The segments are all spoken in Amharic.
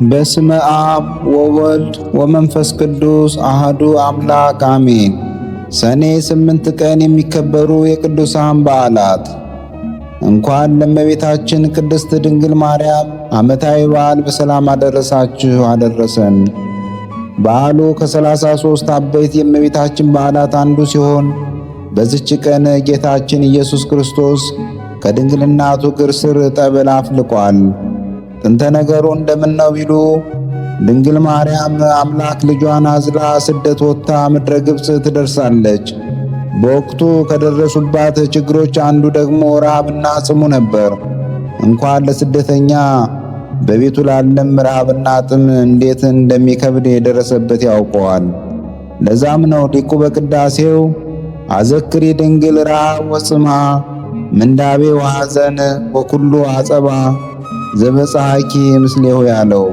በስመ አብ ወወልድ ወመንፈስ ቅዱስ አህዱ አምላክ አሜን። ሰኔ 8 ቀን የሚከበሩ የቅዱሳን በዓላት። እንኳን ለእመቤታችን ቅድስት ድንግል ማርያም ዓመታዊ በዓል በሰላም አደረሳችሁ አደረሰን። በዓሉ ከ33 አበይት የእመቤታችን በዓላት አንዱ ሲሆን በዚች ቀን ጌታችን ኢየሱስ ክርስቶስ ከድንግል እናቱ እግር ስር ጠበል አፍልቋል። ጥንተ ነገሩ እንደምነው ቢሉ ድንግል ማርያም አምላክ ልጇን አዝላ ስደት ወጥታ ምድረ ግብፅ ትደርሳለች። በወቅቱ ከደረሱባት ችግሮች አንዱ ደግሞ ረሃብና ጽሙ ነበር። እንኳን ለስደተኛ በቤቱ ላለም ረሃብና ጥም እንዴት እንደሚከብድ የደረሰበት ያውቀዋል። ለዛም ነው ሊቁ በቅዳሴው አዘክሪ ድንግል ረሃብ ወጽማ ምንዳቤ ወሐዘን ወኩሉ አጸባ ዘበፀሐኪ ምስሌሁ ያለው።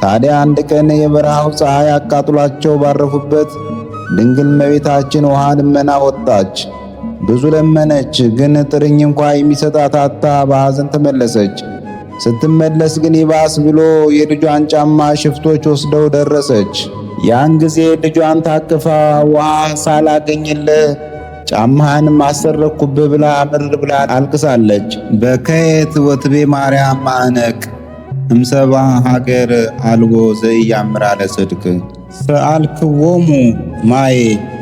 ታዲያ አንድ ቀን የበረሃው ፀሐይ አቃጥሏቸው ባረፉበት ድንግል እመቤታችን ውሃ ልመና ወጣች። ብዙ ለመነች፣ ግን ጥርኝ እንኳ የሚሰጣት አጥታ በሐዘን ተመለሰች። ስትመለስ ግን ይባስ ብሎ የልጇን ጫማ ሽፍቶች ወስደው ደረሰች። ያን ጊዜ ልጇን ታቅፋ ውሃ ሳላገኝልህ ጫማህን አሰረኩብህ ብላ ምርር ብላ አልቅሳለች። በከየት ወትቤ ማርያም ማዕነቅ እምሰባ ሀገር አልቦ ዘኢያምራ ለጽድቅ ሰአልክዎሙ ማዬ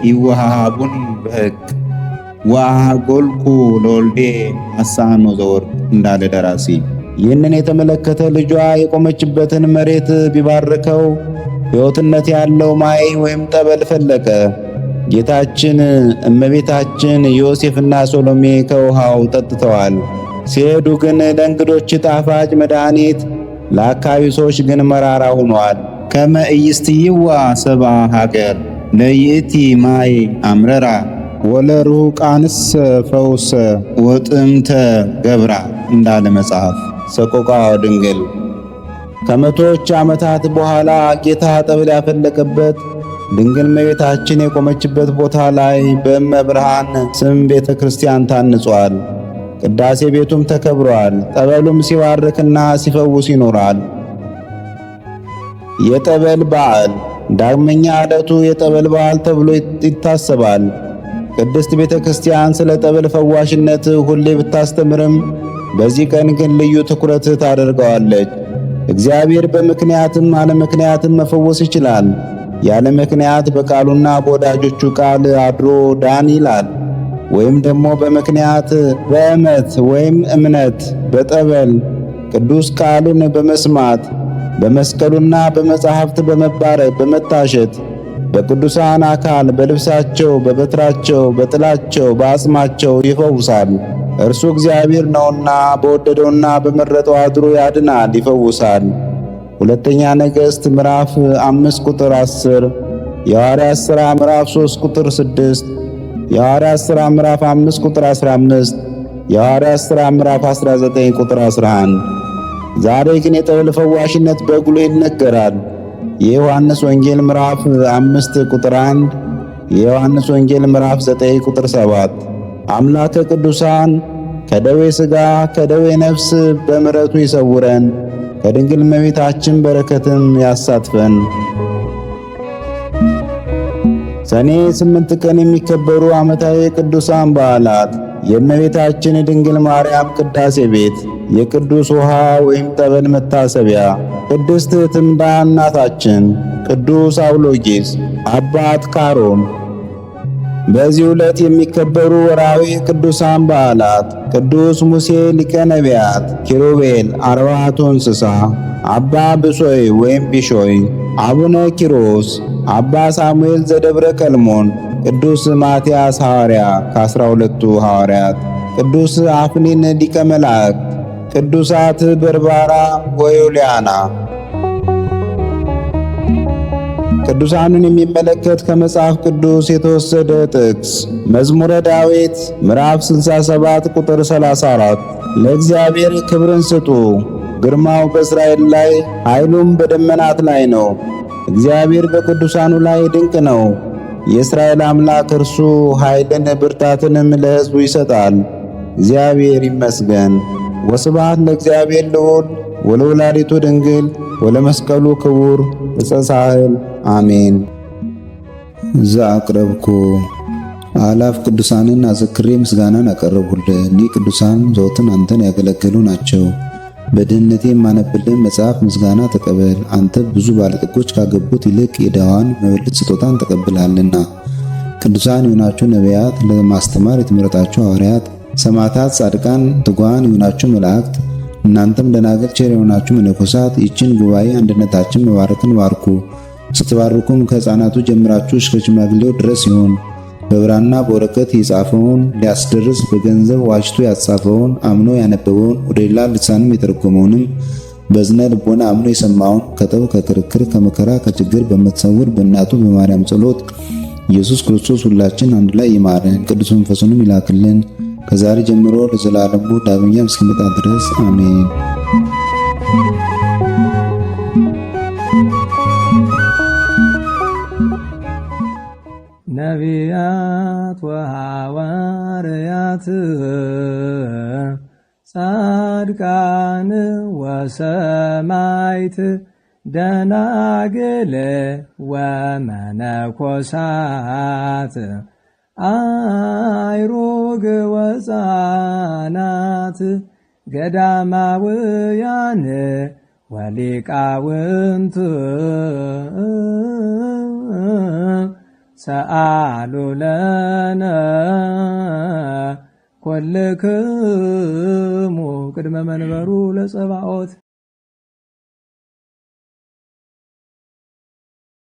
ይወሃሃቡን በሕግ ወአሃጎልኩ ለወልዴ አሳኖ ዘወርቅ እንዳለ ደራሲ። ይህንን የተመለከተ ልጇ የቆመችበትን መሬት ቢባርከው ሕይወትነት ያለው ማይ ወይም ጠበል ፈለቀ። ጌታችን፣ እመቤታችን፣ ዮሴፍና ሶሎሜ ከውሃው ጠጥተዋል። ሲሄዱ ግን ለእንግዶች ጣፋጭ መድኃኒት፣ ለአካባቢ ሰዎች ግን መራራ ሆኗል። ከመ ኢይስትይዋ ሰብአ ሀገር ለይእቲ ማይ አምረራ ወለርሑቃንሰ ፈውሰ ወጥምተ ገብራ እንዳለ መጽሐፍ ሰቆቃወ ድንግል። ከመቶዎች ዓመታት በኋላ ጌታ ጠበል ያፈለቀበት ድንግል እመቤታችን የቆመችበት ቦታ ላይ በእመ ብርሃን ስም ቤተ ክርስቲያን ታንጿል። ቅዳሴ ቤቱም ተከብሯል። ጠበሉም ሲባርክና ሲፈውስ ይኖራል። የጠበል በዓል። ዳግመኛ ዕለቱ የጠበል በዓል ተብሎ ይታሰባል። ቅድስት ቤተ ክርስቲያን ስለ ጠበል ፈዋሽነት ሁሌ ብታስተምርም በዚህ ቀን ግን ልዩ ትኩረት ታደርገዋለች። እግዚአብሔር በምክንያትም አለ ምክንያትም መፈወስ ይችላል። ያለ ምክንያት በቃሉና በወዳጆቹ ቃል አድሮ ዳን ይላል። ወይም ደግሞ በምክንያት በእምነት ወይም እምነት በጠበል ቅዱስ ቃሉን በመስማት በመስቀሉና በመጻሕፍት በመባረክ በመታሸት በቅዱሳን አካል በልብሳቸው በበትራቸው በጥላቸው በአጽማቸው ይፈውሳል። እርሱ እግዚአብሔር ነውና በወደደውና በመረጠው አድሮ ያድናል፣ ይፈውሳል። ሁለተኛ ነገሥት ምዕራፍ 5 ቁጥር 10፣ የሐዋርያት ሥራ ምዕራፍ 3 ቁጥር 6፣ የሐዋርያት ሥራ ምዕራፍ 5 ቁጥር 15፣ የሐዋርያት ሥራ ምዕራፍ 19 ቁጥር 11። ዛሬ ግን የጠበል ፈዋሽነት በጉልህ ይነገራል። የዮሐንስ ወንጌል ምዕራፍ 5 ቁጥር 1፣ የዮሐንስ ወንጌል ምዕራፍ 9 ቁጥር 7። አምላከ ቅዱሳን ከደዌ ሥጋ ከደዌ ነፍስ በምሕረቱ ይሰውረን፣ ከድንግል እመቤታችን በረከትም ያሳትፈን። ሰኔ 8 ቀን የሚከበሩ ዓመታዊ ቅዱሳን በዓላት። የእመቤታችን ድንግል ማርያም ቅዳሴ ቤት፣ የቅዱስ ውሃ ወይም ጠበል መታሰቢያ፣ ቅድስት ትምዳ እናታችን፣ ቅዱስ አውሎጊስ፣ አባት ካሮን። በዚህ ዕለት የሚከበሩ ወርኃዊ ቅዱሳን በዓላት። ቅዱስ ሙሴ ሊቀ ነቢያት፣ ኪሩቤል አርባዕቱ እንስሳ፣ አባ ብሶይ ወይም ቢሾይ፣ አቡነ ኪሮስ፣ አባ ሳሙኤል ዘደብረ ቀልሞን፣ ቅዱስ ማትያስ ሐዋርያ ከ12ቱ ሐዋርያት፣ ቅዱስ አፍኒን ሊቀ መላእክት፣ ቅዱሳት በርባራ ወዮልያና። ቅዱሳኑን የሚመለከት ከመጽሐፍ ቅዱስ የተወሰደ ጥቅስ መዝሙረ ዳዊት ምዕራፍ 67 ቁጥር 34። ለእግዚአብሔር ክብርን ስጡ፣ ግርማው በእስራኤል ላይ ኃይሉም በደመናት ላይ ነው። እግዚአብሔር በቅዱሳኑ ላይ ድንቅ ነው። የእስራኤል አምላክ እርሱ ኃይልን ብርታትንም ለሕዝቡ ይሰጣል። እግዚአብሔር ይመስገን። ወስብሐት ለእግዚአብሔር ልዑል ወለወላዲቱ ድንግል ወለመስቀሉ ክቡር ዕፀ ሳህል አሜን። ዘአቅረብኩ አላፍ ቅዱሳንን አዘክሬ ምስጋናን አቀረብሁልህ። እኒህ ቅዱሳን ዘወትር አንተን ያገለገሉ ናቸው። በድህነቴ የማነብልን መጽሐፍ ምስጋና ተቀበል። አንተ ብዙ ባለጠጎች ካገቡት ይልቅ የድሃዋን መበለት ስጦታን ተቀብላለና። ቅዱሳን የሆናችሁ ነቢያት፣ ለማስተማር የተመረጣችሁ ሐዋርያት፣ ሰማዕታት፣ ጻድቃን፣ ትጉሃን የሆናችሁ መላእክት፣ እናንተም ደናግል ቸር የሆናችሁ መነኮሳት ይህችን ጉባኤ አንድነታችን መባረክን ባርኩ። ስትባርኩም ከሕፃናቱ ጀምራችሁ እስከ ሽማግሌው ድረስ ይሁን። በብራና በወረቀት የጻፈውን ሊያስደርስ በገንዘብ ዋጅቶ ያጻፈውን አምኖ ያነበበውን ወደ ሌላ ልሳንም የተረጎመውንም በዝነ ልቦና አምኖ የሰማውን ከጠብ ከክርክር ከመከራ ከችግር በምትሰውር በእናቱ በማርያም ጸሎት ኢየሱስ ክርስቶስ ሁላችን አንድ ላይ ይማረን፣ ቅዱስ መንፈሱንም ይላክልን ከዛሬ ጀምሮ ለዘላለሙ ዳግመኛ እስኪመጣ ድረስ አሜን። ነቢያት ወሐዋርያት ጻድቃን ወሰማዕት ደናግል ወመነኮሳት አይሩግ ወሕፃናት ገዳማውያን ወሊቃውንት ሰአሉ ለነ ኩልክሙ ቅድመ መንበሩ ለጸባኦት